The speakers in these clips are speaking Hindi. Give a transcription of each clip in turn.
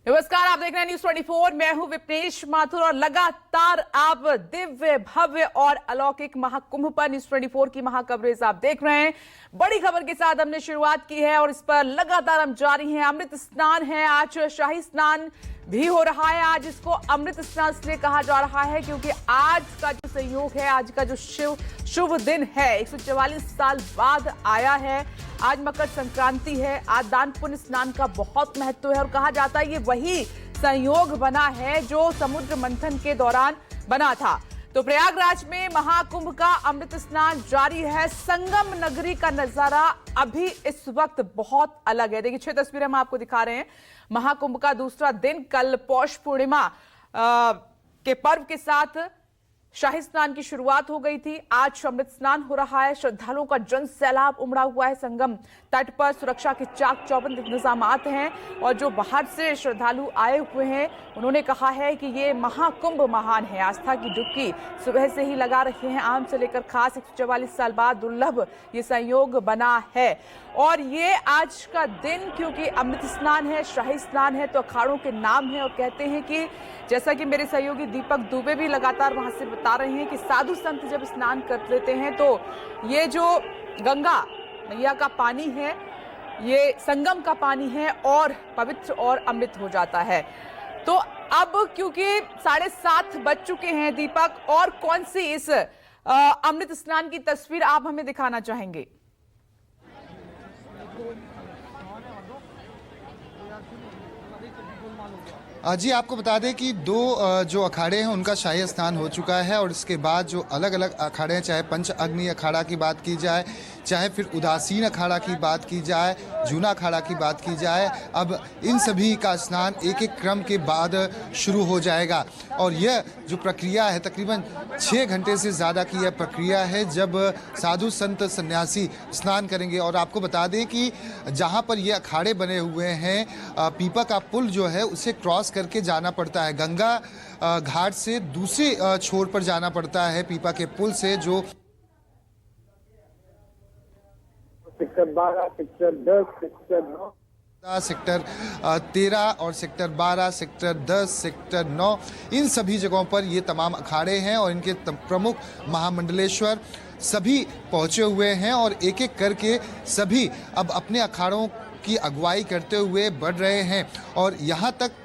नमस्कार, आप देख रहे हैं न्यूज 24। मैं हूं विपनेश माथुर और लगातार आप दिव्य भव्य और अलौकिक महाकुंभ पर न्यूज 24 की महाकवरेज आप देख रहे हैं। बड़ी खबर के साथ हमने शुरुआत की है और इस पर लगातार हम जारी हैं। अमृत स्नान है, आज शाही स्नान भी हो रहा है। आज इसको अमृत स्नान इसलिए कहा जा रहा है क्योंकि आज का जो संयोग है, आज का जो शुभ दिन है, 144 साल बाद आया है। आज मकर संक्रांति है। आज दान पुण्य स्नान का बहुत महत्व है और कहा जाता है ये वही संयोग बना है जो समुद्र मंथन के दौरान बना था। तो प्रयागराज में महाकुंभ का अमृत स्नान जारी है। संगम नगरी का नजारा अभी इस वक्त बहुत अलग है। देखिए 6 तस्वीरें हम आपको दिखा रहे हैं। महाकुंभ का दूसरा दिन, कल पौष पूर्णिमा के पर्व के साथ शाही स्नान की शुरुआत हो गई थी। आज अमृत स्नान हो रहा है। श्रद्धालुओं का जन सैलाब उमड़ा हुआ है। संगम तट पर सुरक्षा के चाक चौबंद इंतजामात हैं और जो बाहर से श्रद्धालु आए हुए हैं उन्होंने कहा है कि ये महाकुंभ महान है। आस्था की डुबकी सुबह से ही लगा रहे हैं। आम से लेकर खास 144 साल बाद दुर्लभ ये संयोग बना है और ये आज का दिन क्योंकि अमृत स्नान है, शाही स्नान है, तो अखाड़ों के नाम है और कहते हैं कि जैसा कि मेरे सहयोगी दीपक दुबे भी लगातार वहां से बता रहे हैं कि साधु संत जब स्नान कर लेते हैं तो ये जो गंगा मैया का पानी है, ये संगम का पानी है और पवित्र और अमृत हो जाता है। तो अब क्योंकि 7:30 बज चुके हैं दीपक, और कौन सी इस अमृत स्नान की तस्वीर आप हमें दिखाना चाहेंगे? जी आपको बता दें कि 2 जो अखाड़े हैं उनका शाही स्नान हो चुका है और इसके बाद जो अलग अलग अखाड़े हैं, चाहे पंच अग्नि अखाड़ा की बात की जाए, चाहे फिर उदासीन अखाड़ा की बात की जाए, जूना अखाड़ा की बात की जाए, अब इन सभी का स्नान एक एक क्रम के बाद शुरू हो जाएगा। और यह जो प्रक्रिया है तकरीबन 6 घंटे से ज़्यादा की यह प्रक्रिया है जब साधु संत सन्यासी स्नान करेंगे। और आपको बता दें कि जहाँ पर ये अखाड़े बने हुए हैं, पीपा का पुल जो है उसे क्रॉस करके जाना पड़ता है। गंगा घाट से दूसरे छोर पर जाना पड़ता है पीपा के पुल से, जो सेक्टर 12, सेक्टर 10, सेक्टर 9, सेक्टर 13 और सेक्टर 12, सेक्टर 10, सेक्टर 9, इन सभी जगहों पर ये तमाम अखाड़े हैं और इनके प्रमुख महामंडलेश्वर सभी पहुंचे हुए हैं और एक एक करके सभी अब अपने अखाड़ों की अगुवाई करते हुए बढ़ रहे हैं। और यहाँ तक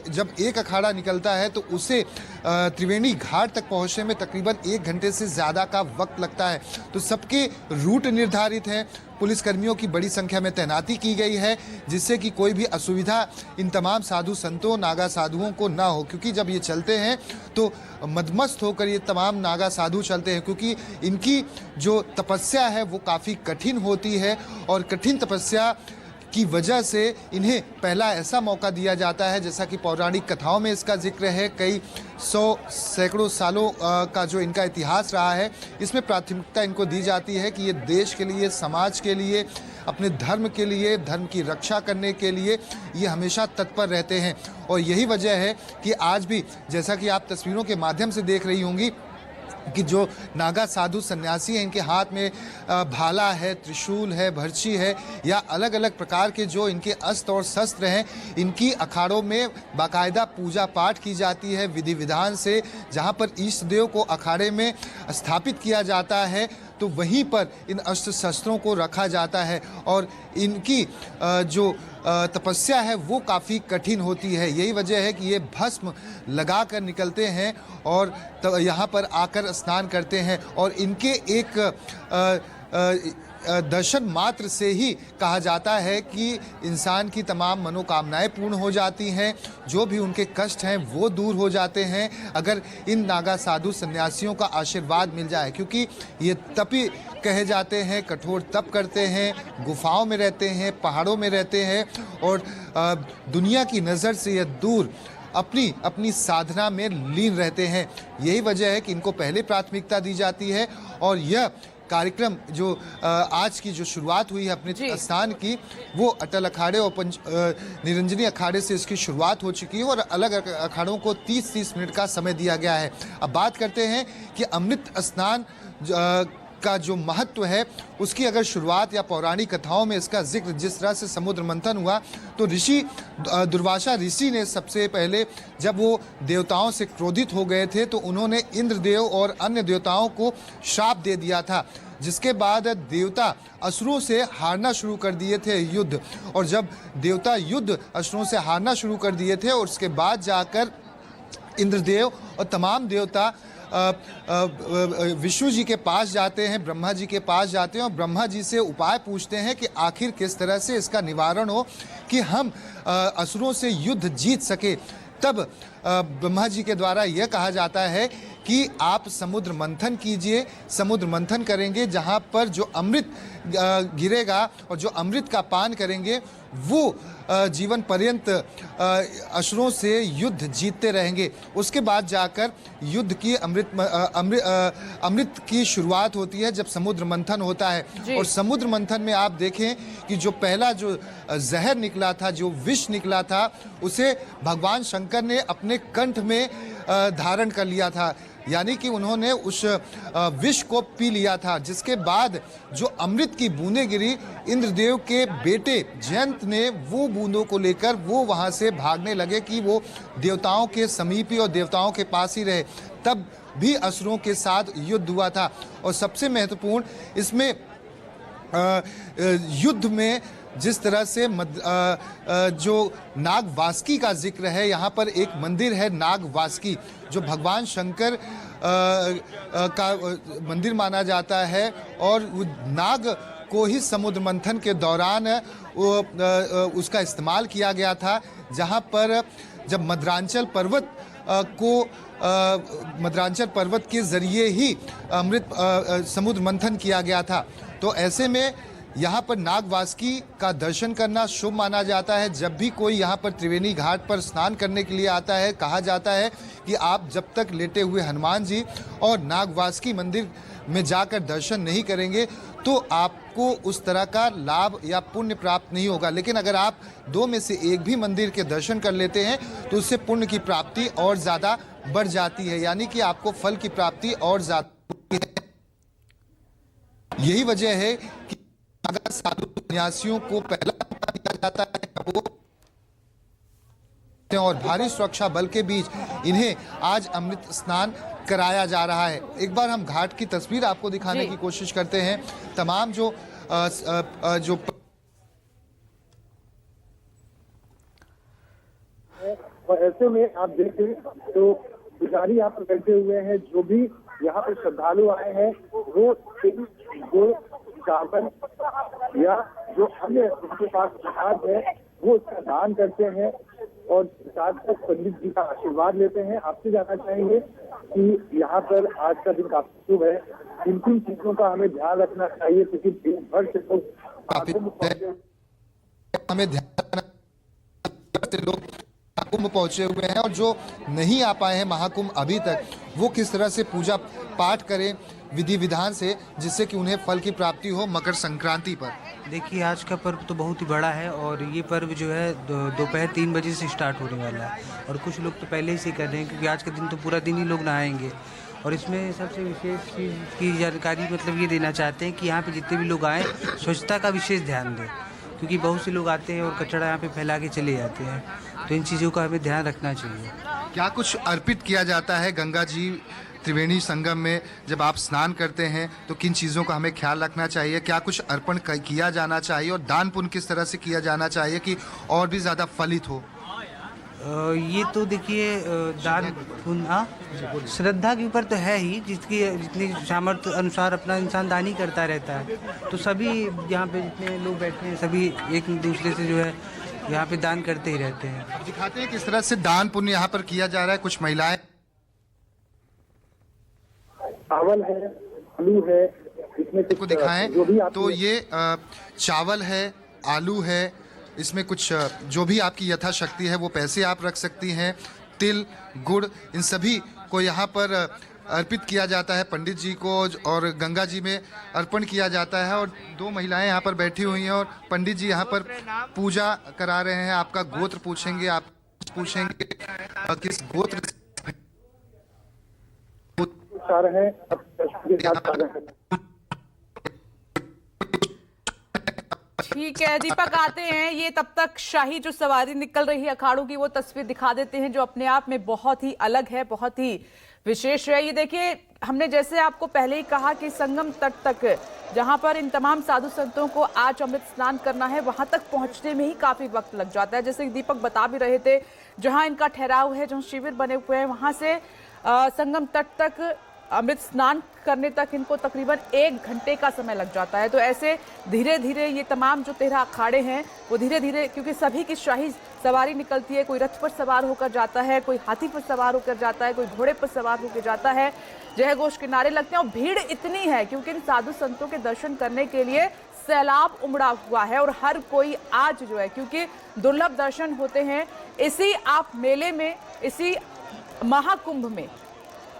जब एक अखाड़ा निकलता है तो उसे त्रिवेणी घाट तक पहुंचने में तकरीबन 1 घंटे से ज़्यादा का वक्त लगता है। तो सबके रूट निर्धारित हैं, पुलिसकर्मियों की बड़ी संख्या में तैनाती की गई है जिससे कि कोई भी असुविधा इन तमाम साधु संतों नागा साधुओं को ना हो, क्योंकि जब ये चलते हैं तो मदमस्त होकर ये तमाम नागा साधु चलते हैं, क्योंकि इनकी जो तपस्या है वो काफ़ी कठिन होती है और कठिन तपस्या की वजह से इन्हें पहला ऐसा मौका दिया जाता है, जैसा कि पौराणिक कथाओं में इसका जिक्र है, कई 100 सैकड़ों सालों का जो इनका इतिहास रहा है, इसमें प्राथमिकता इनको दी जाती है कि ये देश के लिए, समाज के लिए, अपने धर्म के लिए, धर्म की रक्षा करने के लिए ये हमेशा तत्पर रहते हैं। और यही वजह है कि आज भी जैसा कि आप तस्वीरों के माध्यम से देख रही होंगी कि जो नागा साधु सन्यासी हैं इनके हाथ में भाला है, त्रिशूल है, भर्ची है या अलग अलग प्रकार के जो इनके अस्त्र और शस्त्र हैं, इनकी अखाड़ों में बाकायदा पूजा पाठ की जाती है विधि विधान से। जहां पर इष्ट देव को अखाड़े में स्थापित किया जाता है तो वहीं पर इन अस्त्र शस्त्रों को रखा जाता है और इनकी जो तपस्या है वो काफ़ी कठिन होती है। यही वजह है कि ये भस्म लगा कर निकलते हैं और यहाँ पर आकर स्नान करते हैं और इनके एक दर्शन मात्र से ही कहा जाता है कि इंसान की तमाम मनोकामनाएं पूर्ण हो जाती हैं, जो भी उनके कष्ट हैं वो दूर हो जाते हैं अगर इन नागा साधु सन्यासियों का आशीर्वाद मिल जाए, क्योंकि ये तपी कहे जाते हैं, कठोर तप करते हैं, गुफाओं में रहते हैं, पहाड़ों में रहते हैं और दुनिया की नज़र से ये दूर अपनी अपनी साधना में लीन रहते हैं। यही वजह है कि इनको पहले प्राथमिकता दी जाती है और यह कार्यक्रम जो आज की जो शुरुआत हुई है अपने स्नान की, वो अटल अखाड़े और निरंजनी अखाड़े से इसकी शुरुआत हो चुकी है और अलग अखाड़ों को 30-30 मिनट का समय दिया गया है। अब बात करते हैं कि अमृत स्नान का जो महत्व है उसकी अगर शुरुआत या पौराणिक कथाओं में इसका जिक्र जिस तरह से समुद्र मंथन हुआ, तो ऋषि दुर्वासा ऋषि ने सबसे पहले जब वो देवताओं से क्रोधित हो गए थे तो उन्होंने इंद्रदेव और अन्य देवताओं को श्राप दे दिया था, जिसके बाद देवता असुरों से हारना शुरू कर दिए थे युद्ध। और जब देवता युद्ध असुरों से हारना शुरू कर दिए थे और उसके बाद जाकर इंद्रदेव और तमाम देवता विष्णु जी के पास जाते हैं, ब्रह्मा जी के पास जाते हैं और ब्रह्मा जी से उपाय पूछते हैं कि आखिर किस तरह से इसका निवारण हो कि हम असुरों से युद्ध जीत सके। तब ब्रह्मा जी के द्वारा यह कहा जाता है कि आप समुद्र मंथन कीजिए। समुद्र मंथन करेंगे जहाँ पर जो अमृत गिरेगा और जो अमृत का पान करेंगे वो जीवन पर्यंत असुरों से युद्ध जीतते रहेंगे। उसके बाद जाकर युद्ध की अमृत की शुरुआत होती है जब समुद्र मंथन होता है। और समुद्र मंथन में आप देखें कि जो पहला जो जहर निकला था, जो विष निकला था, उसे भगवान शंकर ने अपने कंठ में धारण कर लिया था, यानी कि उन्होंने उस विष को पी लिया था। जिसके बाद जो अमृत की बूंदें गिरी, इंद्रदेव के बेटे जयंत ने वो बूंदों को लेकर वो वहां से भागने लगे कि वो देवताओं के समीप ही और देवताओं के पास ही रहे। तब भी असुरों के साथ युद्ध हुआ था। और सबसे महत्वपूर्ण इसमें युद्ध में जिस तरह से जो नागवासुकी का जिक्र है, यहाँ पर एक मंदिर है नागवासुकी जो भगवान शंकर का मंदिर माना जाता है। और नाग को ही समुद्र मंथन के दौरान उसका इस्तेमाल किया गया था, जहाँ पर जब मद्रांचल पर्वत के जरिए ही समुद्र मंथन किया गया था। तो ऐसे में यहाँ पर नागवासुकी का दर्शन करना शुभ माना जाता है। जब भी कोई यहाँ पर त्रिवेणी घाट पर स्नान करने के लिए आता है, कहा जाता है कि आप जब तक लेटे हुए हनुमान जी और नागवासुकी मंदिर में जाकर दर्शन नहीं करेंगे तो आपको उस तरह का लाभ या पुण्य प्राप्त नहीं होगा। लेकिन अगर आप दो में से एक भी मंदिर के दर्शन कर लेते हैं तो उससे पुण्य की प्राप्ति और ज़्यादा बढ़ जाती है, यानी कि आपको फल की प्राप्ति और ज़्यादा होती है। यही वजह है कि अगर साधु सन्यासियों को पहला मौका दिया जाता है वो और भारी सुरक्षा बल के बीच इन्हें आज अमृत स्नान कराया जा रहा है। एक बार हम घाट की तस्वीर आपको दिखाने की कोशिश करते हैं। तमाम जो और ऐसे में आप देखें तो पुजारी यहाँ पर बैठे हुए हैं। जो भी यहाँ पर श्रद्धालु आए हैं वो तिल, गुड़, चावल या जो अन्य उनके पास प्रसाद है वो उसका दान करते हैं और साथ साथ पंडित जी का आशीर्वाद लेते हैं। आपसे जानना चाहेंगे कि यहाँ पर आज का दिन काफी शुभ है, किन किन चीजों का हमें ध्यान रखना चाहिए, क्योंकि दिन भर से लोग महाकुंभ पहुंचे हुए हैं और जो नहीं आ पाए हैं महाकुंभ अभी तक, वो किस तरह से पूजा पाठ करें विधि विधान से जिससे कि उन्हें फल की प्राप्ति हो मकर संक्रांति पर। देखिए आज का पर्व तो बहुत ही बड़ा है और ये पर्व जो है दोपहर 3 बजे से स्टार्ट होने वाला है और कुछ लोग तो पहले ही से कर रहे हैं, क्योंकि आज का दिन तो पूरा दिन ही लोग नहाएंगे। और इसमें सबसे विशेष चीज़ की जानकारी मतलब ये देना चाहते हैं कि यहाँ पे जितने भी लोग आएँ स्वच्छता का विशेष ध्यान दें, क्योंकि बहुत से लोग आते हैं और कचरा यहाँ पे फैला के चले जाते हैं। तो इन चीज़ों का हमें ध्यान रखना चाहिए। क्या कुछ अर्पित किया जाता है गंगा जी त्रिवेणी संगम में जब आप स्नान करते हैं, तो किन चीज़ों का हमें ख्याल रखना चाहिए? क्या कुछ अर्पण किया जाना चाहिए और दान पुण्य किस तरह से किया जाना चाहिए कि और भी ज़्यादा फलित हो? ये तो देखिए दान पुण्य श्रद्धा के ऊपर तो है ही, जितनी सामर्थ्य अनुसार अपना इंसान दान ही करता रहता है। तो सभी यहाँ पे जितने लोग बैठे हैं सभी एक दूसरे से जो है यहाँ पे दान करते ही रहते हैं। दिखाते हैं किस तरह से दान पुण्य यहाँ पर किया जा रहा है। कुछ महिलाएं चावल है, आलू है, इसमें को दिखाएं तो ये चावल है, आलू है, इसमें कुछ जो भी आपकी यथाशक्ति है वो पैसे आप रख सकती हैं। तिल, गुड़, इन सभी को यहाँ पर अर्पित किया जाता है पंडित जी को और गंगा जी में अर्पण किया जाता है। और दो महिलाएं यहाँ पर बैठी हुई हैं और पंडित जी यहाँ पर पूजा करा रहे हैं। आपका गोत्र पूछेंगे, आप पूछेंगे किस गोत्र है। ठीक है दीपक, आते हैं ये तब तक शाही जो सवारी निकल रही है अखाड़ों की वो तस्वीर दिखा देते हैं जो अपने आप में बहुत ही अलग है, बहुत ही विशेष है। ये देखिए, हमने जैसे आपको पहले ही कहा कि संगम तट तक जहां पर इन तमाम साधु संतों को आज अमृत स्नान करना है वहां तक पहुंचने में ही काफी वक्त लग जाता है। जैसे दीपक बता भी रहे थे, जहां इनका ठहराव है, जहां शिविर बने हुए हैं, वहां से संगम तट तक अमृत स्नान करने तक इनको तकरीबन 1 घंटे का समय लग जाता है। तो ऐसे धीरे धीरे ये तमाम जो 13 अखाड़े हैं वो धीरे धीरे, क्योंकि सभी की शाही सवारी निकलती है, कोई रथ पर सवार होकर जाता है, कोई हाथी पर सवार होकर जाता है, कोई घोड़े पर सवार होकर जाता है, जय घोष के नारे लगते हैं। और भीड़ इतनी है क्योंकि इन साधु संतों के दर्शन करने के लिए सैलाब उमड़ा हुआ है और हर कोई आज जो है, क्योंकि दुर्लभ दर्शन होते हैं इसी आप मेले में, इसी महाकुंभ में,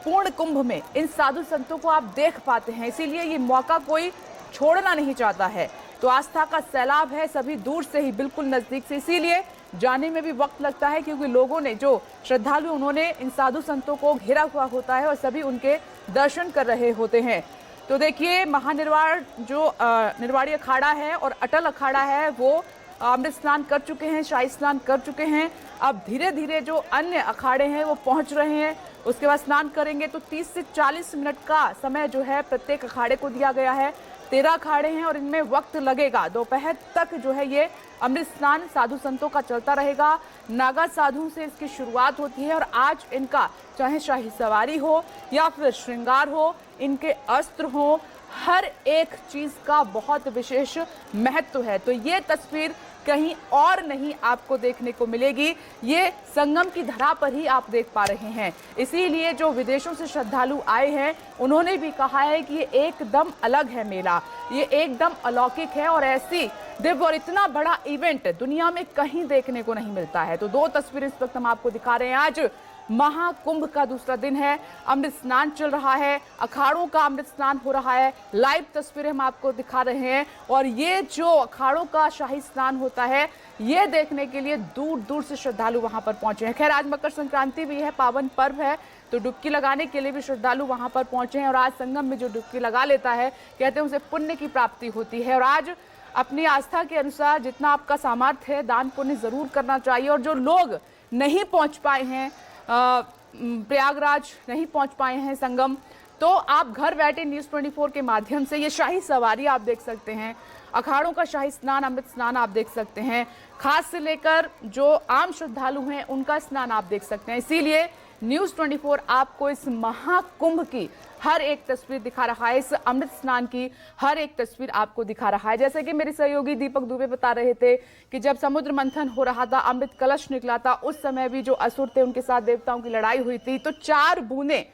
पूर्ण कुंभ में इन साधु संतों को आप देख पाते हैं, इसीलिए ये मौका कोई छोड़ना नहीं चाहता है। तो आस्था का सैलाब है, सभी दूर से ही, बिल्कुल नजदीक से, इसीलिए जाने में भी वक्त लगता है क्योंकि लोगों ने, जो श्रद्धालु, उन्होंने इन साधु संतों को घेरा हुआ होता है और सभी उनके दर्शन कर रहे होते हैं। तो देखिए, महानिर्वाण जो निर्वाणी अखाड़ा है और अटल अखाड़ा है वो अमृत स्नान कर चुके हैं, शाही स्नान कर चुके हैं। अब धीरे धीरे जो अन्य अखाड़े हैं वो पहुंच रहे हैं, उसके बाद स्नान करेंगे। तो 30 से 40 मिनट का समय जो है प्रत्येक अखाड़े को दिया गया है। 13 अखाड़े हैं और इनमें वक्त लगेगा। दोपहर तक जो है ये अमृत स्नान साधु संतों का चलता रहेगा। नागा साधु से इसकी शुरुआत होती है और आज इनका चाहे शाही सवारी हो या फिर श्रृंगार हो, इनके अस्त्र हो, हर एक चीज का बहुत विशेष महत्व है। तो ये तस्वीर कहीं और नहीं आपको देखने को मिलेगी, ये संगम की धरा पर ही आप देख पा रहे हैं। इसीलिए जो विदेशों से श्रद्धालु आए हैं उन्होंने भी कहा है कि ये एकदम अलग है मेला, ये एकदम अलौकिक है और ऐसी दिव्य और इतना बड़ा इवेंट दुनिया में कहीं देखने को नहीं मिलता है। तो 2 तस्वीरें इस वक्त हम आपको दिखा रहे हैं। आज महाकुंभ का दूसरा दिन है, अमृत स्नान चल रहा है, अखाड़ों का अमृत स्नान हो रहा है, लाइव तस्वीरें हम आपको दिखा रहे हैं। और ये जो अखाड़ों का शाही स्नान होता है ये देखने के लिए दूर दूर से श्रद्धालु वहां पर पहुंचे हैं। खैर, आज मकर संक्रांति भी है, पावन पर्व है, तो डुबकी लगाने के लिए भी श्रद्धालु वहां पर पहुंचे हैं। और आज संगम में जो डुबकी लगा लेता है, कहते हैं उसे पुण्य की प्राप्ति होती है। और आज अपनी आस्था के अनुसार जितना आपका सामर्थ्य है, दान पुण्य जरूर करना चाहिए। और जो लोग नहीं पहुंच पाए हैं, प्रयागराज नहीं पहुंच पाए हैं संगम, तो आप घर बैठे न्यूज़ 24 के माध्यम से ये शाही सवारी आप देख सकते हैं, अखाड़ों का शाही स्नान, अमृत स्नान आप देख सकते हैं। खास से लेकर जो आम श्रद्धालु हैं उनका स्नान आप देख सकते हैं। इसीलिए न्यूज़ 24 आपको इस महाकुंभ की हर एक तस्वीर दिखा रहा है, इस अमृत स्नान की हर एक तस्वीर आपको दिखा रहा है। जैसे कि मेरे सहयोगी दीपक दुबे बता रहे थे कि जब समुद्र मंथन हो रहा था, अमृत कलश निकला था, उस समय भी जो असुर थे उनके साथ देवताओं की लड़ाई हुई थी। तो 4 बूंदें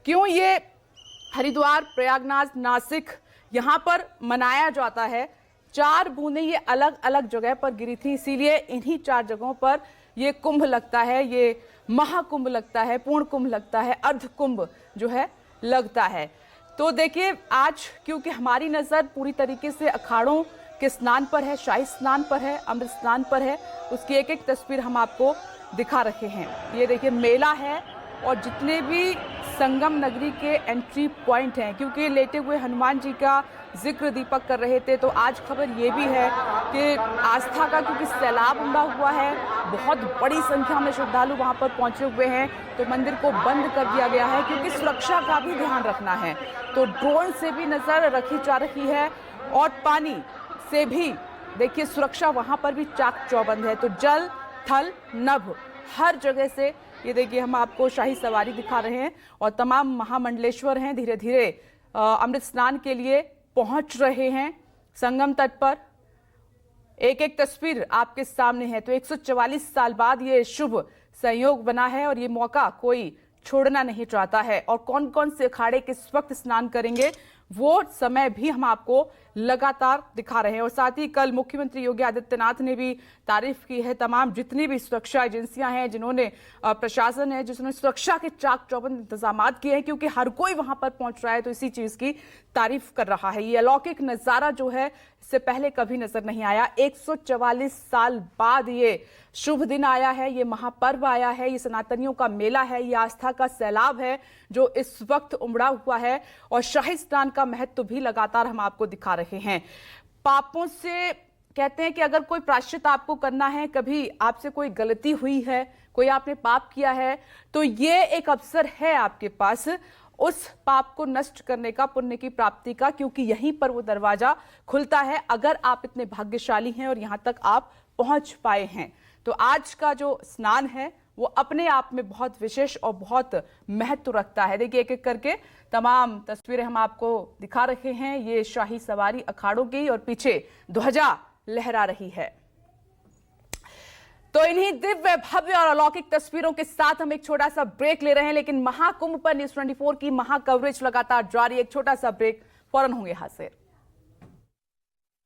क्यों ये हरिद्वार, प्रयागराज, नासिक यहाँ पर मनाया जाता है, 4 बूंदें ये अलग अलग जगह पर गिरी थी, इसीलिए इन्हीं 4 जगहों पर ये कुंभ लगता है, ये महाकुंभ लगता है, पूर्ण कुंभ लगता है, अर्ध कुंभ जो है लगता है। तो देखिए, आज क्योंकि हमारी नजर पूरी तरीके से अखाड़ों के स्नान पर है, शाही स्नान पर है, अमृत स्नान पर है, उसकी एक एक तस्वीर हम आपको दिखा रहे हैं। ये देखिए, मेला है और जितने भी संगम नगरी के एंट्री पॉइंट हैं, क्योंकि लेटे हुए हनुमान जी का जिक्र दीपक कर रहे थे, तो आज खबर ये भी है कि आस्था का क्योंकि सैलाब उमड़ा हुआ है, बहुत बड़ी संख्या में श्रद्धालु वहां पर पहुंचे हुए हैं, तो मंदिर को बंद कर दिया गया है क्योंकि सुरक्षा का भी ध्यान रखना है। तो ड्रोन से भी नजर रखी जा रही है और पानी से भी देखिए सुरक्षा वहां पर भी चाक चौबंद है। तो जल, थल, नभ हर जगह से ये देखिए हम आपको शाही सवारी दिखा रहे हैं और तमाम महामंडलेश्वर हैं धीरे धीरे अमृत स्नान के लिए पहुंच रहे हैं संगम तट पर। एक एक तस्वीर आपके सामने है। तो 144 साल बाद ये शुभ संयोग बना है और ये मौका कोई छोड़ना नहीं चाहता है। और कौन कौन से अखाड़े किस वक्त स्नान करेंगे वो समय भी हम आपको लगातार दिखा रहे हैं। और साथ ही कल मुख्यमंत्री योगी आदित्यनाथ ने भी तारीफ की है तमाम जितनी भी सुरक्षा एजेंसियां हैं, जिन्होंने प्रशासन है, जिन्होंने सुरक्षा के चाक चौबंद इंतजाम किए हैं, क्योंकि हर कोई वहां पर पहुंच रहा है, तो इसी चीज की तारीफ कर रहा है। ये अलौकिक नजारा जो है इससे पहले कभी नजर नहीं आया। 144 साल बाद ये शुभ दिन आया है, ये महापर्व आया है, ये सनातनियों का मेला है, ये आस्था का सैलाब है जो इस वक्त उमड़ा हुआ है। और शाही स्नान का महत्व भी लगातार हम आपको दिखा रहे हैं। पापों से कहते हैं कि अगर कोई प्रायश्चित आपको करना है, कभी आपसे कोई गलती हुई है, कोई आपने पाप किया है, तो ये एक अवसर है आपके पास उस पाप को नष्ट करने का, पुण्य की प्राप्ति का, क्योंकि यहीं पर वो दरवाजा खुलता है अगर आप इतने भाग्यशाली हैं और यहां तक आप पहुंच पाए हैं। तो आज का जो स्नान है वो अपने आप में बहुत विशेष और बहुत महत्व रखता है। देखिए, एक एक करके तमाम तस्वीरें हम आपको दिखा रहे हैं। ये शाही सवारी अखाड़ों की और पीछे ध्वजा लहरा रही है। तो इन्हीं दिव्य, भव्य और अलौकिक तस्वीरों के साथ हम एक छोटा सा ब्रेक ले रहे हैं, लेकिन महाकुंभ पर न्यूज़ 24 की महा कवरेज लगातार जारी। एक छोटा सा ब्रेक, फौरन होंगे हाजिर।